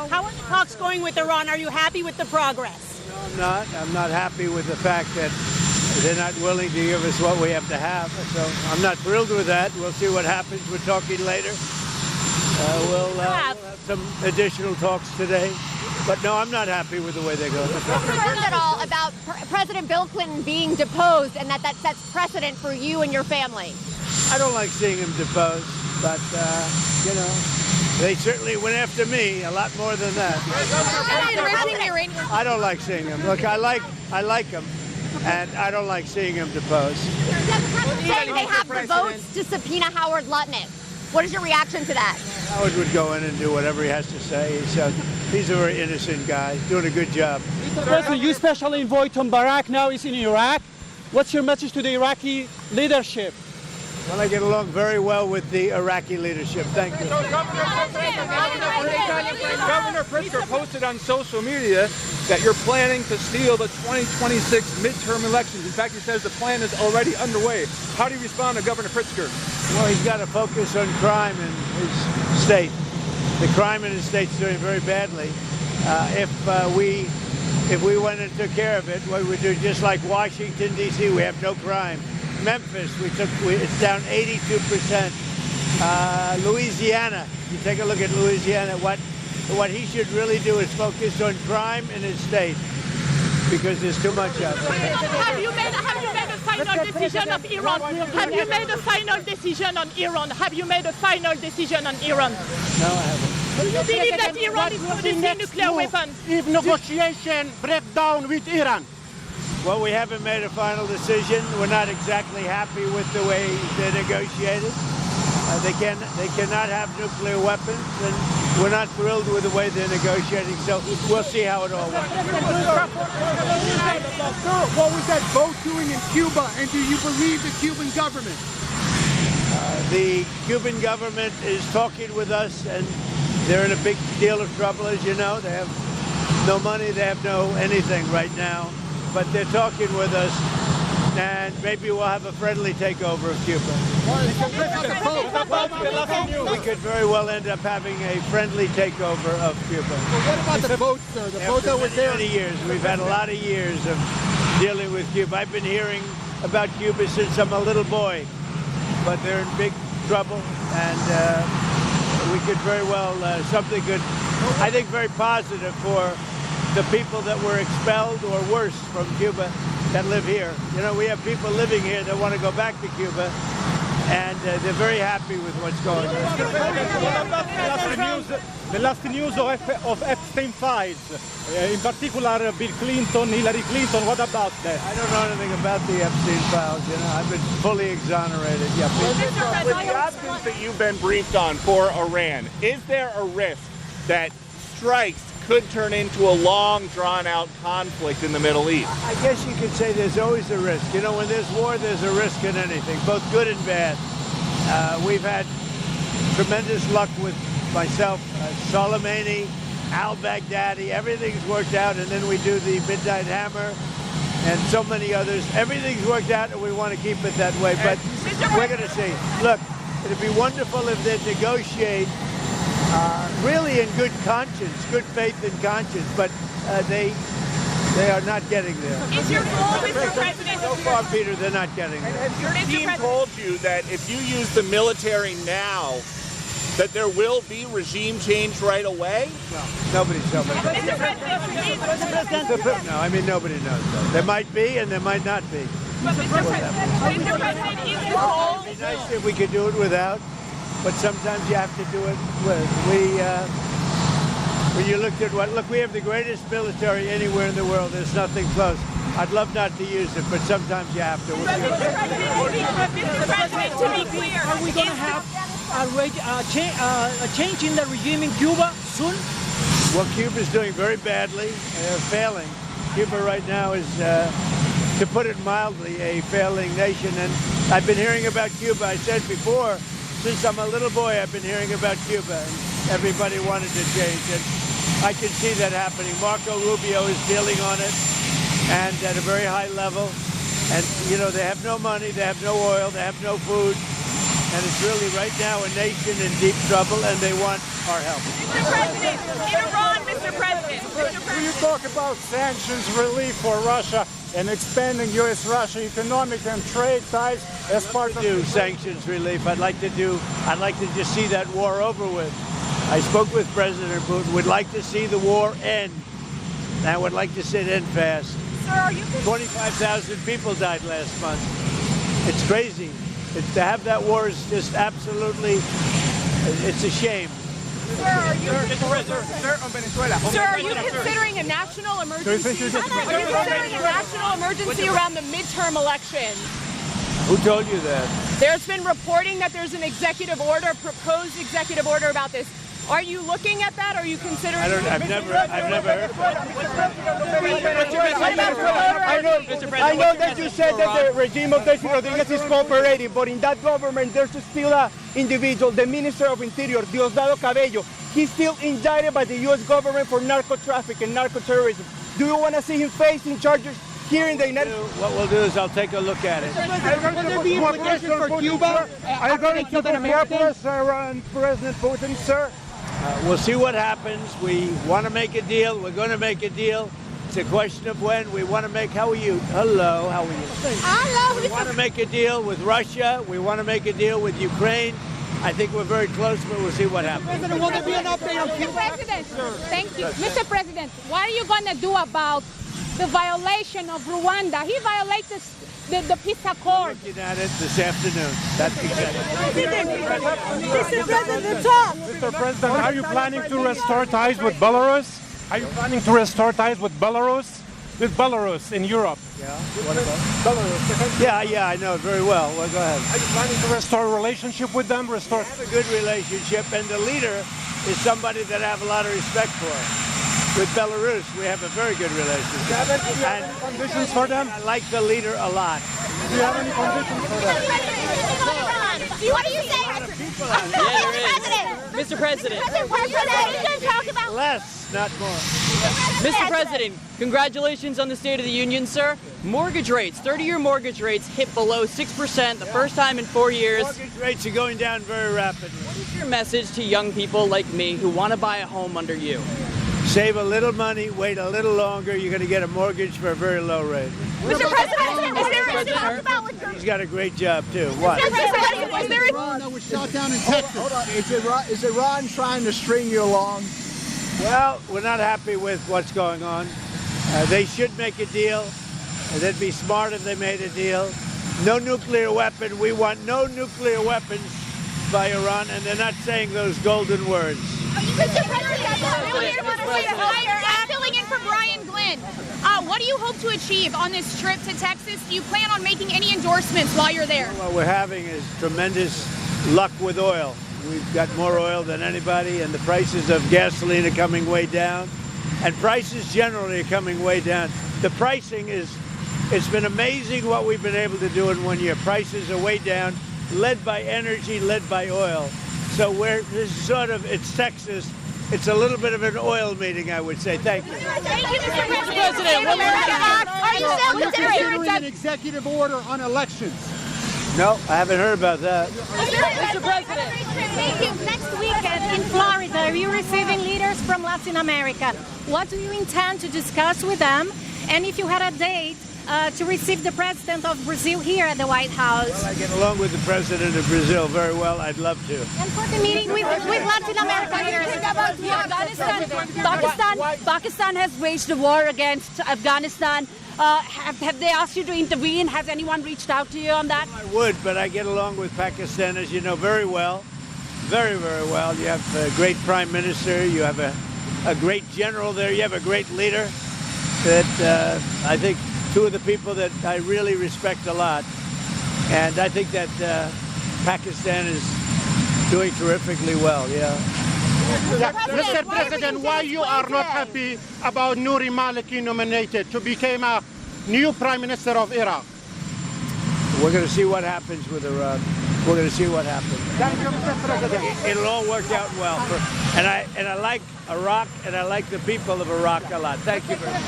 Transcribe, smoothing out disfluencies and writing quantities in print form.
How are the talks going with Iran? Are you happy with the progress? No, I'm not. I'm not happy with the fact that they're not willing to give us what we have to have. So I'm not thrilled with that. We'll see what happens. We're talking later. We'll have some additional talks today. But no, I'm not happy with the way they go. Concerned at all about President Bill Clinton being deposed and that sets precedent for you and your family? I don't like seeing him deposed, but, you know, they certainly went after me a lot more than that. I don't like seeing him. Look, I like him, and I don't like seeing him deposed. Saying they have the votes to subpoena Howard Lutnick. What is your reaction to that? Howard would go in and do whatever he has to say. He's a very innocent guy, doing a good job. Mr. President, you especially envoy Tom Barak now is in Iraq. What's your message to the Iraqi leadership? Well, I get along very well with the Iraqi leadership. Thank you. Governor Pritzker posted on social media that you're planning to steal the 2026 midterm elections. In fact, he says the plan is already underway. How do you respond to Governor Pritzker? Well, he's got to focus on crime in his state. The crime in his state's doing very badly. If we went and took care of it, what we do, just like Washington, D.C., we have no crime. Memphis, it's down 82%. Louisiana, you take a look at Louisiana, what he should really do is focus on crime in his state, because there's too much of it. Have you made a final decision of Iran? Have you made a final decision on Iran? Have you made a final decision on Iran? No, I haven't. Do you believe that Iran is producing nuclear weapons? If negotiation break down with Iran? Well, we haven't made a final decision. We're not exactly happy with the way they negotiated. They cannot have nuclear weapons, and we're not thrilled with the way they're negotiating. So we'll see how it all works. What was that vote doing in Cuba, and do you believe the Cuban government? The Cuban government is talking with us, and they're in a big deal of trouble, as you know. They have no money, they have no anything right now. But they're talking with us, and maybe we'll have a friendly takeover of Cuba. We could very well end up having a friendly takeover of Cuba. Well, what about the vote, sir? The vote that was there? Many years. We've had a lot of years of dealing with Cuba. I've been hearing about Cuba since I'm a little boy, but they're in big trouble, and we could very well, something good, I think very positive for the people that were expelled or worse from Cuba that live here. You know, we have people living here that want to go back to Cuba, and they're very happy with what's going on. The last news of Epstein files, in particular Bill Clinton, Hillary Clinton, what about that? I don't know anything about the Epstein files, you know. I've been fully exonerated. Yeah, with the options that you've been briefed on for Iran, is there a risk that strikes could turn into a long, drawn-out conflict in the Middle East? I guess you could say there's always a risk. You know, when there's war, there's a risk in anything, both good and bad. We've had tremendous luck with myself, Soleimani, al-Baghdadi. Everything's worked out, and then we do the Midnight Hammer and so many others. Everything's worked out, and we want to keep it that way, but we're going to see. Look, it'd be wonderful if they'd negotiate really in good conscience, good faith and conscience, but they are not getting there. Is your goal, Mr. President? So far, Peter, they're not getting there. Has your team told you that if you use the military now, that there will be regime change right away? No, nobody's told me. Mr. President, No, I mean, nobody knows that. There might be and there might not be. Mr. President, is your goal? It'd be nice if we could do it without, but sometimes you have to do it with. When you looked at look, we have the greatest military anywhere in the world. There's nothing close. I'd love not to use it, but sometimes you have to. Mr. President, to be clear, Are we going to have a change in the regime in Cuba soon? Well, Cuba's doing very badly. They're failing. Cuba right now is, to put it mildly, a failing nation. And I've been hearing about Cuba. I said before, since I'm a little boy, I've been hearing about Cuba. And everybody wanted to change. And I can see that happening. Marco Rubio is dealing on it, and at a very high level. And, you know, they have no money, they have no oil, they have no food. And it's really right now a nation in deep trouble, and they want our help. Mr. President, in Iran, talk about sanctions relief for Russia and expanding U.S.-Russia economic and trade ties as part of sanctions relief. I'd like to just see that war over with. I spoke with President Putin. Would like to see the war end. And I would like to see it end fast. Sir, are you 25,000 people died last month. It's crazy. To have that war is just absolutely, it's a shame. Sir, are you considering a national emergency? Are you considering a national emergency around the midterm elections? Who told you that? There's been reporting that there's an executive order, proposed executive order about this. Are you looking at that? Are you considering? I've never heard. I know that you said that the regime of Delcy Rodriguez is cooperating, but in that government there's still an individual, the Minister of Interior, Diosdado Cabello. He's still indicted by the U.S. government for narco-trafficking and narco-terrorism. Do you want to see him facing charges here in the United States? What we'll do is I'll take a look at it. Will there be implications for Cuba? Are you going to keep an American? President Putin, sir? We'll see what happens. We want to make a deal. We're going to make a deal. It's a question of when. We want to make, how are you? Hello, how are you? Hello. We want to make a deal with Russia. We want to make a deal with Ukraine. I think we're very close, but we'll see what happens. President, will there be an update on Cuba? Mr. President, thank you. Mr. President, what are you going to do about the violation of Rwanda? He violates the peace accord. We're looking at it this afternoon. That's exactly. Mr. President, talk. Mr. President, are you planning to restore ties with Belarus? Are you planning to restore ties with Belarus? With Belarus in Europe? Yeah. What about Belarus? Yeah, I know it very well. Well, go ahead. Are you planning to restore a relationship with them? We have a good relationship, and the leader is somebody that I have a lot of respect for. With Belarus, we have a very good relationship. Do you have any conditions for them? I like the leader a lot. Do you have any conditions for them? What do you say? Mr. President, Less, not more. Mr. President, congratulations on the State of the Union, sir. Mortgage rates, 30-year mortgage rates hit below 6%, the first time in 4 years. Mortgage rates are going down very rapidly. What is your message to young people like me who want to buy a home under you? Save a little money, wait a little longer, you're going to get a mortgage for a very low rate. Mr. President, is there a talk about what He's got a great job, too. What? is there Iran that was shot down in Texas. Hold on. Is Iran trying to string you along? Well, we're not happy with what's going on. They should make a deal. They'd be smart if they made a deal. No nuclear weapon. We want no nuclear weapons by Iran, and they're not saying those golden words. Mr. President, I'm filling in for Brian Glenn. What do you hope to achieve on this trip to Texas? Do you plan on making any endorsements while you're there? What we're having is tremendous luck with oil. We've got more oil than anybody, and the prices of gasoline are coming way down, and prices generally are coming way down. The pricing it's been amazing what we've been able to do in 1 year. Prices are way down, led by energy, led by oil. So it's Texas. It's a little bit of an oil meeting, I would say. Thank you. Thank you, Mr. President, Are you still considering an executive order on elections? No, I haven't heard about that. Mr. President. Thank you. Next weekend in Florida, are you receiving leaders from Latin America? What do you intend to discuss with them? And if you had a date to receive the President of Brazil here at the White House? Well, I get along with the President of Brazil very well. I'd love to. And for the meeting with Latin America leaders? Pakistan has waged a war against Afghanistan. Have they asked you to intervene? Has anyone reached out to you on that? I would, but I get along with Pakistan, as you know, very well. Very, very well. You have a great prime minister. You have a great general there. You have a great leader that I think two of the people that I really respect a lot. And I think that Pakistan is doing terrifically well, yeah. Mr. President, why you are not happy about Nouri Maliki nominated to become a new Prime Minister of Iraq? We're going to see what happens with Iraq. We're going to see what happens. Thank you, Mr. President. It'll all work out well. And I like Iraq, and I like the people of Iraq a lot. Thank you very much.